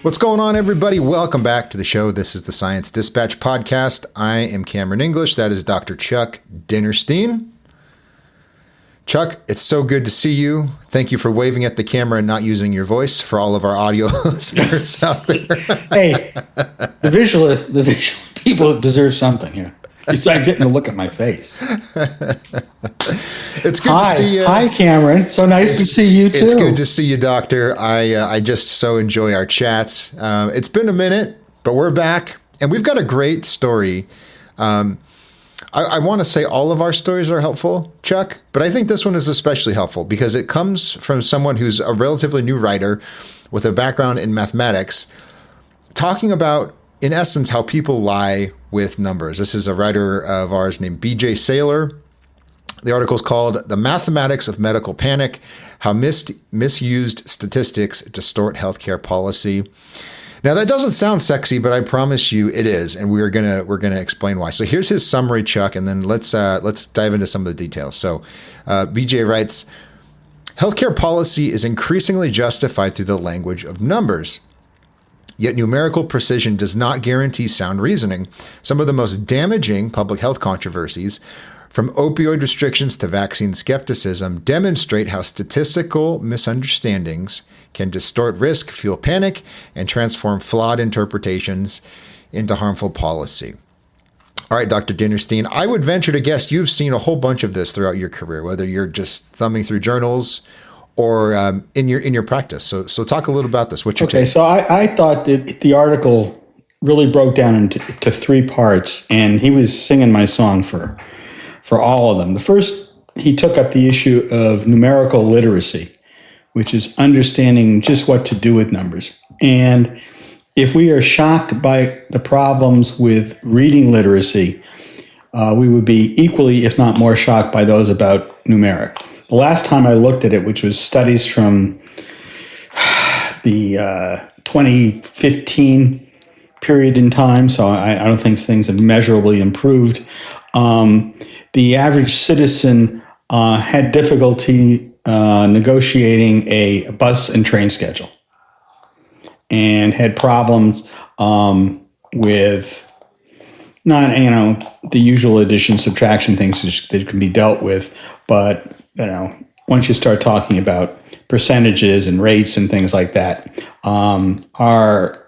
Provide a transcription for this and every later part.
What's going on, everybody? Welcome back to the show. This is the Science Dispatch Podcast. I am Cameron English. That is Dr. Chuck Dinnerstein. Chuck, it's so good to see you. Thank you for waving at the camera and not using your voice for all of our audio listeners out there. Hey, the visual people deserve something here. Besides getting to look at my face. It's good to see you. Hi, Cameron. So nice to see you, too. It's good to see you, Doctor. I just so enjoy our chats. It's been a minute, but we're back. And we've got a great story. I want to say all of our stories are helpful, Chuck, but I think this one is especially helpful because it comes from someone who's a relatively new writer with a background in mathematics, talking about, in essence, how people lie with numbers. This is a writer of ours named B.J. Saylor. The article is called The Mathematics of Medical Panic, How Misused Statistics Distort Healthcare Policy. Now, that doesn't sound sexy, but I promise you it is, and we're gonna explain why. So here's his summary, Chuck, and then let's dive into some of the details. So B.J. writes, healthcare policy is increasingly justified through the language of numbers. Yet numerical precision does not guarantee sound reasoning. Some of the most damaging public health controversies, from opioid restrictions to vaccine skepticism, demonstrate how statistical misunderstandings can distort risk, fuel panic, and transform flawed interpretations into harmful policy. All right, Dr. Dinnerstein, I would venture to guess you've seen a whole bunch of this throughout your career, whether you're just thumbing through journals or in your practice. So talk a little about this. What's your take? So I thought that the article really broke down into three parts, and he was singing my song for all of them. The first, he took up the issue of numerical literacy, which is understanding just what to do with numbers. And if we are shocked by the problems with reading literacy, we would be equally, if not more, shocked by those about numeric. The last time I looked at it, which was studies from the 2015 period in time, so I don't think things have measurably improved. The average citizen had difficulty negotiating a bus and train schedule and had problems with not, the usual addition, subtraction things that can be dealt with, but once you start talking about percentages and rates and things like that, our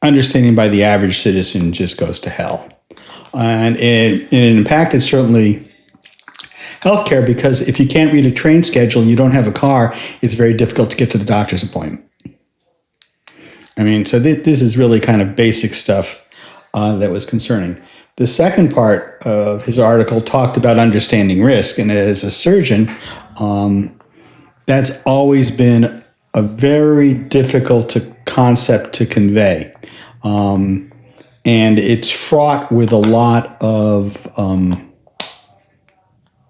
understanding by the average citizen just goes to hell. And it impacted certainly healthcare, because if you can't read a train schedule and you don't have a car, it's very difficult to get to the doctor's appointment. So this is really kind of basic stuff that was concerning. The second part of his article talked about understanding risk. And as a surgeon, that's always been a very difficult concept to convey. And it's fraught with a lot of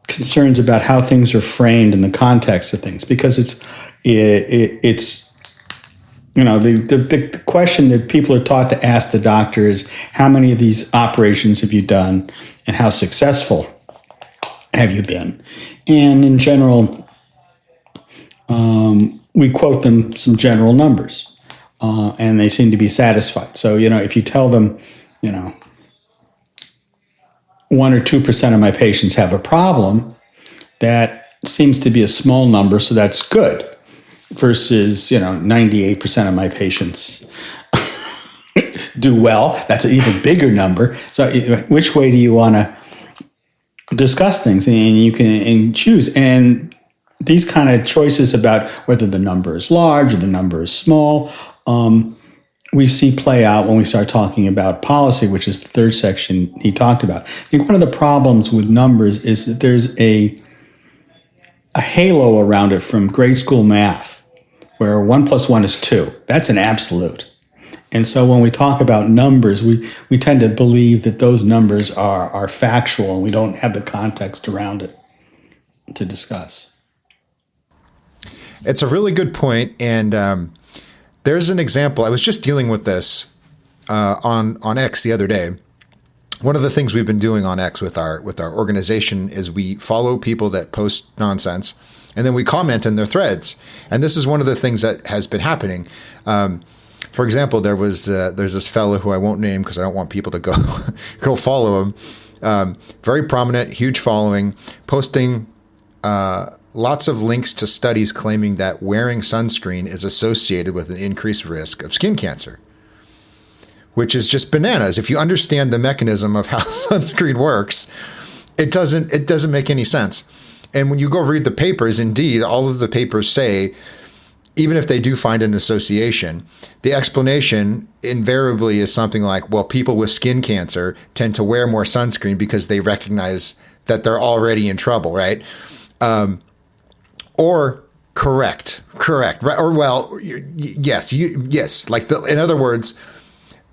concerns about how things are framed in the context of things, because it's the question that people are taught to ask the doctor is, how many of these operations have you done and how successful have you been? And in general, we quote them some general numbers, and they seem to be satisfied. So, if you tell them, 1 or 2% of my patients have a problem, that seems to be a small number, so that's good. Versus, 98% of my patients do well. That's an even bigger number. So which way do you want to discuss things? And you can choose. And these kind of choices about whether the number is large or the number is small, we see play out when we start talking about policy, which is the third section he talked about. I think one of the problems with numbers is that there's a halo around it from grade school math, where 1 + 1 is 2. That's an absolute. And so when we talk about numbers, we tend to believe that those numbers are factual, and we don't have the context around it to discuss. It's a really good point. And there's an example. I was just dealing with this on X the other day. One of the things we've been doing on X with our organization is we follow people that post nonsense, and then we comment in their threads. And this is one of the things that has been happening. For example, there's this fellow who I won't name because I don't want people to go go follow him. Very prominent, huge following, posting lots of links to studies claiming that wearing sunscreen is associated with an increased risk of skin cancer, which is just bananas. If you understand the mechanism of how sunscreen works, it doesn't make any sense. And when you go read the papers, indeed, all of the papers say, even if they do find an association, the explanation invariably is something like, well, people with skin cancer tend to wear more sunscreen because they recognize that they're already in trouble, right? Or correct, right? Or well, yes. Like in other words,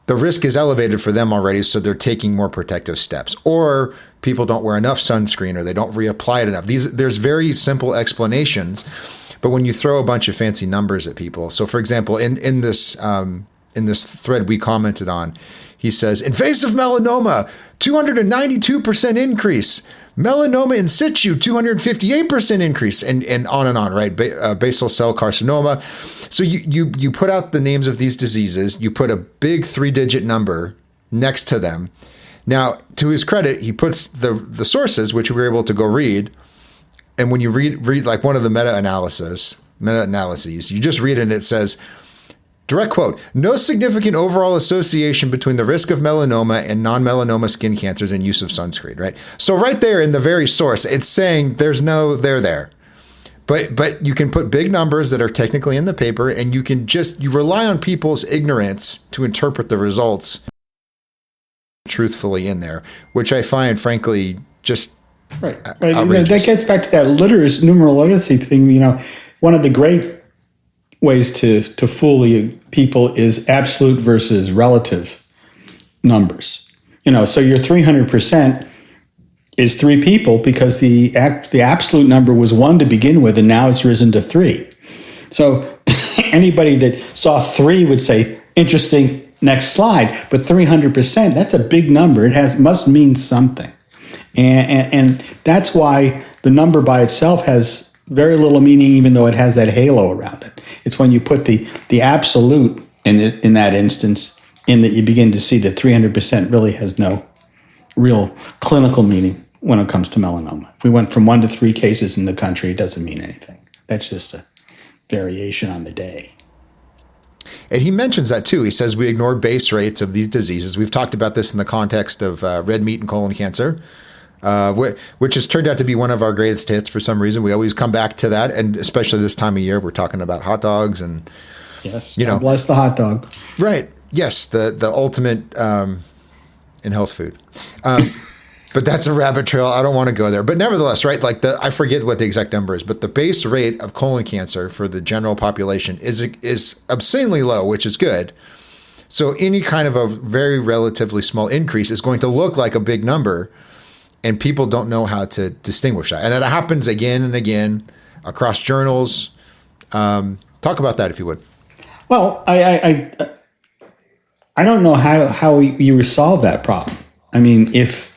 the risk is elevated for them already, so they're taking more protective steps. Or people don't wear enough sunscreen, or they don't reapply it enough. There's very simple explanations. But when you throw a bunch of fancy numbers at people, so for example, in this thread we commented on, he says, invasive melanoma, 292% increase. Melanoma in situ, 258% increase, and on, right? Basal cell carcinoma. So you put out the names of these diseases, you put a big 3-digit number next to them. Now, to his credit, he puts the sources, which we were able to go read. And when you read like one of the meta-analyses, you just read it and it says, direct quote, no significant overall association between the risk of melanoma and non-melanoma skin cancers and use of sunscreen, right? So right there in the very source, it's saying there's no there there. But you can put big numbers that are technically in the paper, and you rely on people's ignorance to interpret the results truthfully in there, which I find, frankly, just right. That gets back to that numeral literacy thing. One of the great ways to fool people is absolute versus relative numbers. So your 300% is 3 people because the absolute number was 1 to begin with, and now it's risen to 3. So anybody that saw 3 would say, interesting, next slide. But 300%, that's a big number. It must mean something. And that's why the number by itself has very little meaning, even though it has that halo around it. It's when you put the absolute in that instance in that you begin to see that 300% really has no real clinical meaning when it comes to melanoma. If we went from 1 to 3 cases in the country, it doesn't mean anything. That's just a variation on the day. And he mentions that too. He says we ignore base rates of these diseases. We've talked about this in the context of red meat and colon cancer, which has turned out to be one of our greatest hits for some reason. We always come back to that, and especially this time of year, we're talking about hot dogs and yes, God bless the hot dog. Right. Yes, the ultimate in health food. But that's a rabbit trail. I don't want to go there. But nevertheless, right, like I forget what the exact number is, but the base rate of colon cancer for the general population is obscenely low, which is good. So any kind of a very relatively small increase is going to look like a big number, and people don't know how to distinguish that. And it happens again and again across journals. Talk about that if you would. Well, I don't know how you resolve that problem. I mean, if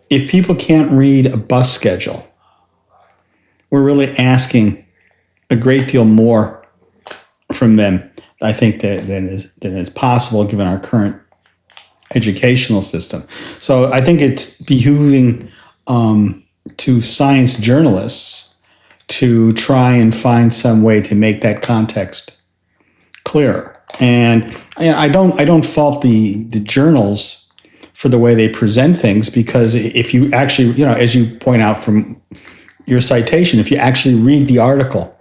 people can't read a bus schedule, we're really asking a great deal more from them, I think, than is possible given our current educational system. So I think it's behooving to science journalists to try and find some way to make that context clearer. And I don't fault the journals for the way they present things, because if you actually, as you point out from your citation, if you actually read the article,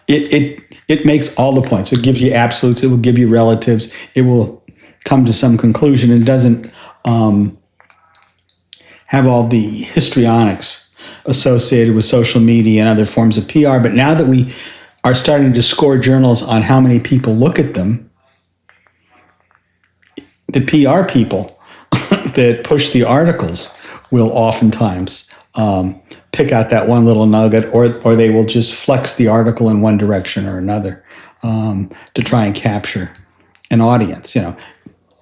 it makes all the points. It gives you absolutes. It will give you relatives. It will come to some conclusion. It doesn't have all the histrionics associated with social media and other forms of PR. But now that we are starting to score journals on how many people look at them, the PR people that push the articles will oftentimes pick out that one little nugget, or they will just flex the article in one direction or another to try and capture an audience.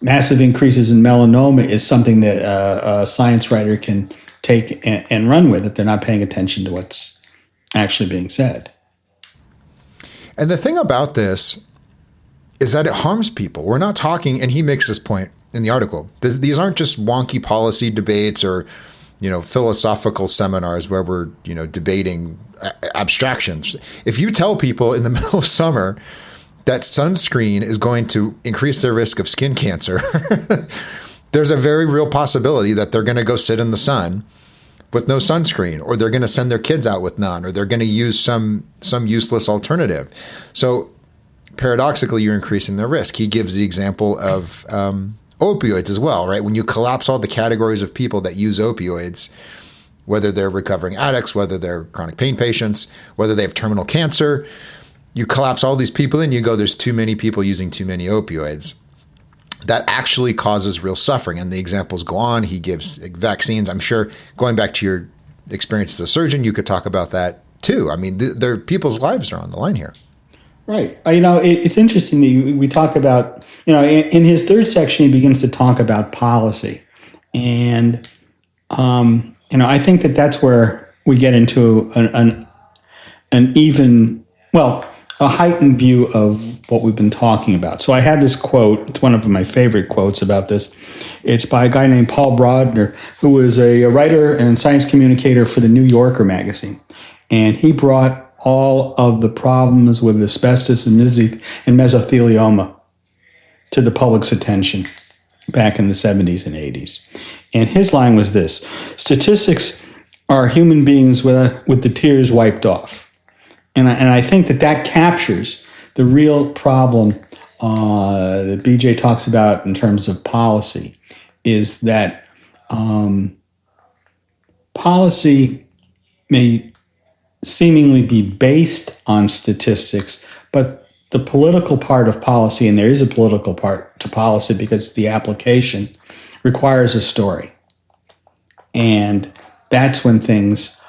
Massive increases in melanoma is something that a science writer can take and run with if they're not paying attention to what's actually being said. And the thing about this is that it harms people. We're not talking, and he makes this point in the article. These aren't just wonky policy debates or, philosophical seminars where we're, debating abstractions. If you tell people in the middle of summer that sunscreen is going to increase their risk of skin cancer, there's a very real possibility that they're going to go sit in the sun with no sunscreen, or they're going to send their kids out with none, or they're going to use some useless alternative. So paradoxically, you're increasing their risk. He gives the example of opioids as well, right? When you collapse all the categories of people that use opioids, whether they're recovering addicts, whether they're chronic pain patients, whether they have terminal cancer, you collapse all these people in, you go, there's too many people using too many opioids. That actually causes real suffering. And the examples go on. He gives vaccines. I'm sure, going back to your experience as a surgeon, you could talk about that too. I mean, people's lives are on the line here. Right. It's interesting that we talk about, in his third section, he begins to talk about policy. And, I think that's where we get into a heightened view of what we've been talking about. So I had this quote. It's one of my favorite quotes about this. It's by a guy named Paul Brodner, who was a writer and science communicator for the New Yorker magazine. And he brought all of the problems with asbestos and mesothelioma to the public's attention back in the 70s and 80s. And his line was this: statistics are human beings with the tears wiped off. And I think that captures the real problem that BJ talks about in terms of policy, is that policy may seemingly be based on statistics, but the political part of policy, and there is a political part to policy because the application requires a story. And that's when things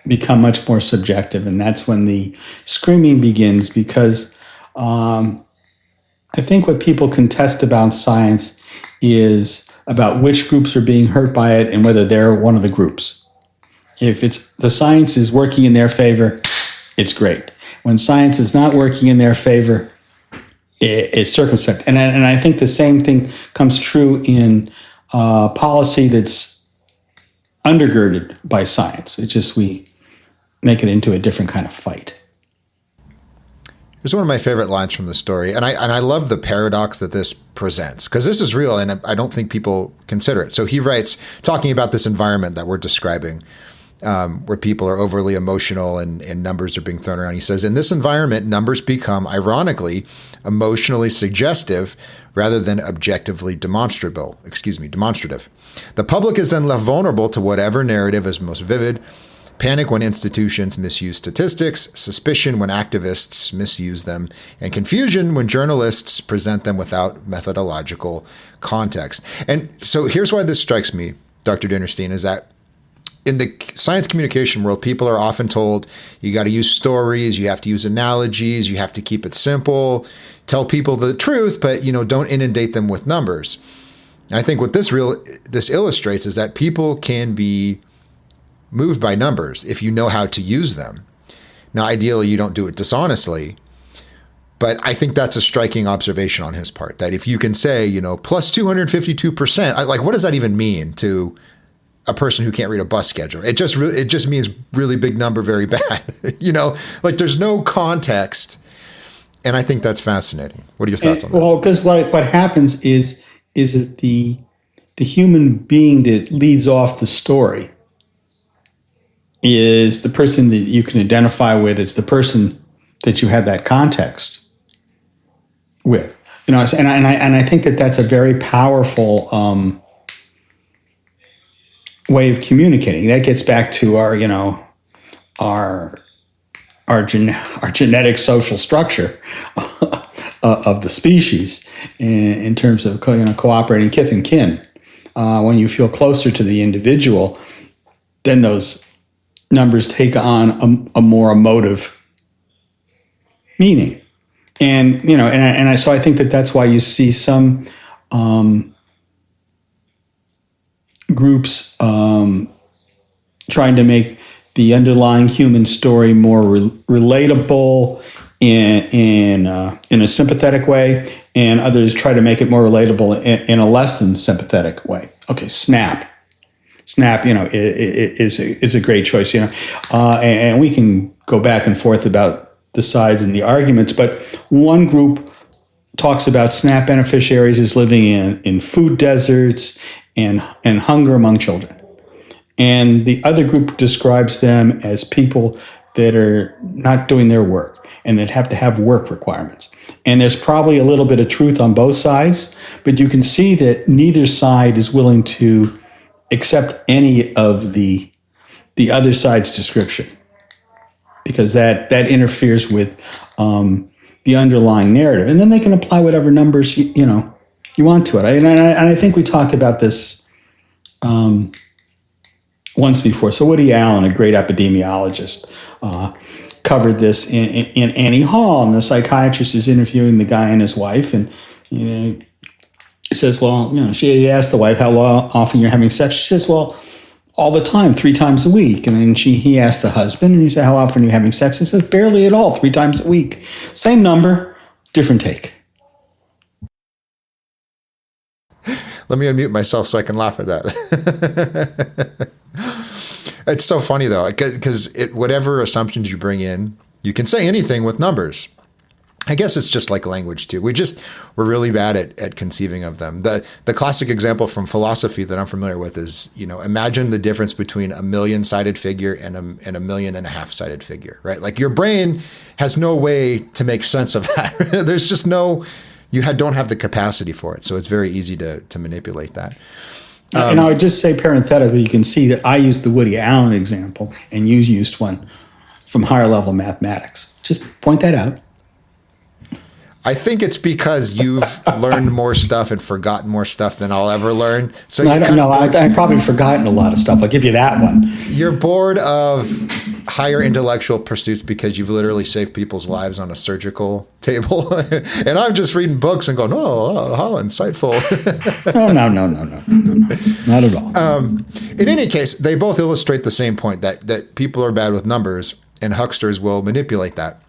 become much more subjective, and that's when the screaming begins, because I think what people contest about science is about which groups are being hurt by it and whether they're one of the groups. If the science is working in their favor, it's great. When science is not working in their favor, it's circumspect. And I think the same thing comes true in policy that's undergirded by science. It's just we make it into a different kind of fight. Here's one of my favorite lines from the story, and I love the paradox that this presents, because this is real, and I don't think people consider it. So he writes, talking about this environment that we're describing, where people are overly emotional and numbers are being thrown around. He says, in this environment, numbers become, ironically, emotionally suggestive rather than objectively demonstrative. The public is then left vulnerable to whatever narrative is most vivid: panic when institutions misuse statistics, suspicion when activists misuse them, and confusion when journalists present them without methodological context. And so here's why this strikes me, Dr. Dinnerstein, is that in the science communication world, people are often told you got to use stories, you have to use analogies, you have to keep it simple, tell people the truth, but don't inundate them with numbers. And I think what this illustrates is that people can be moved by numbers if you know how to use them. Now, ideally, you don't do it dishonestly, but I think that's a striking observation on his part, that if you can say, plus 252%, like, what does that even mean to a person who can't read a bus schedule? It just means really big number, very bad. Like, there's no context. And I think that's fascinating. What are your thoughts on that? Well, because what happens is that the human being that leads off the story is the person that you can identify with. It's the person that you have that context with. And I think that's a very powerful way of communicating. That gets back to our genetic social structure of the species in terms of cooperating kith and kin. When you feel closer to the individual, then those numbers take on a more emotive meaning. And so I think that's why you see some groups trying to make the underlying human story more relatable in a sympathetic way, and others try to make it more relatable in a less than sympathetic way. Okay, SNAP. SNAP, is a great choice, and we can go back and forth about the sides and the arguments, but one group talks about SNAP beneficiaries as living in food deserts and hunger among children. And the other group describes them as people that are not doing their work and that have to have work requirements. And there's probably a little bit of truth on both sides, but you can see that neither side is willing to accept any of the other side's description, because that interferes with the underlying narrative. And then they can apply whatever numbers you want to it. And I think we talked about this once before. So Woody Allen, a great epidemiologist, covered this in Annie Hall, and the psychiatrist is interviewing the guy and his wife, and he says, well, she asked the wife how often you're having sex. She says, well, all the time, 3 times a week. And then he asked the husband, and he said, how often are you having sex? He says, barely at all, 3 times a week. Same number, different take. Let me unmute myself so I can laugh at that. It's so funny, though, because whatever assumptions you bring in, you can say anything with numbers. I guess it's just like language, too. We're really bad at conceiving of them. The classic example from philosophy that I'm familiar with is, imagine the difference between a 1,000,000-sided figure and a 1.5-million-sided figure, right? Like your brain has no way to make sense of that. There's just don't have the capacity for it. So it's very easy to manipulate that. And I would just say parenthetically, you can see that I used the Woody Allen example and you used one from higher level mathematics. Just point that out. I think it's because you've learned more stuff and forgotten more stuff than I'll ever learn. So I don't know. I've probably forgotten a lot of stuff. I'll give you that one. You're bored of higher intellectual pursuits because you've literally saved people's lives on a surgical table. And I'm just reading books and going, oh, how insightful. No. Not at all. In any case, they both illustrate the same point, that people are bad with numbers and hucksters will manipulate that.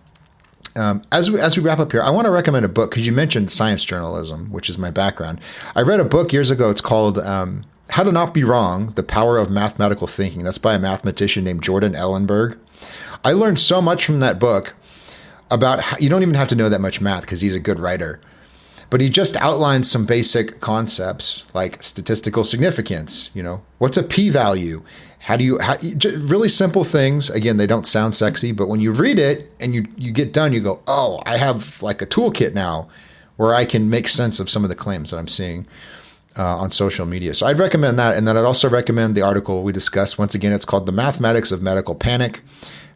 As we wrap up here, I want to recommend a book because you mentioned science journalism, which is my background. I read a book years ago. It's called How to Not Be Wrong, The Power of Mathematical Thinking. That's by a mathematician named Jordan Ellenberg. I learned so much from that book about how you don't even have to know that much math because he's a good writer. But he just outlines some basic concepts like statistical significance. What's a p-value? Really simple things. Again, they don't sound sexy, but when you read it and you get done, you go, oh, I have like a toolkit now where I can make sense of some of the claims that I'm seeing on social media. So I'd recommend that. And then I'd also recommend the article we discussed. Once again, it's called The Mathematics of Medical Panic,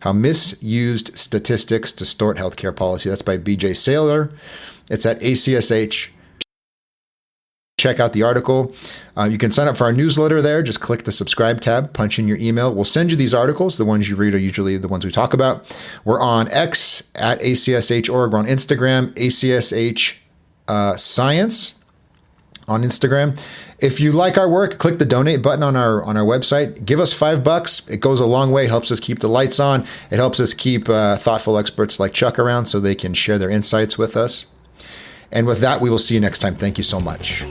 How Misused Statistics Distort Healthcare Policy. That's by BJ Saylor. It's at ACSH. Check out the article. You can sign up for our newsletter there. Just click the subscribe tab, punch in your email. We'll send you these articles. The ones you read are usually the ones we talk about. We're on X at ACSH.org. We're on Instagram, ACSH Science on Instagram. If you like our work, click the donate button on our website. Give us $5. It goes a long way. Helps us keep the lights on. It helps us keep thoughtful experts like Chuck around so they can share their insights with us. And with that, we will see you next time. Thank you so much.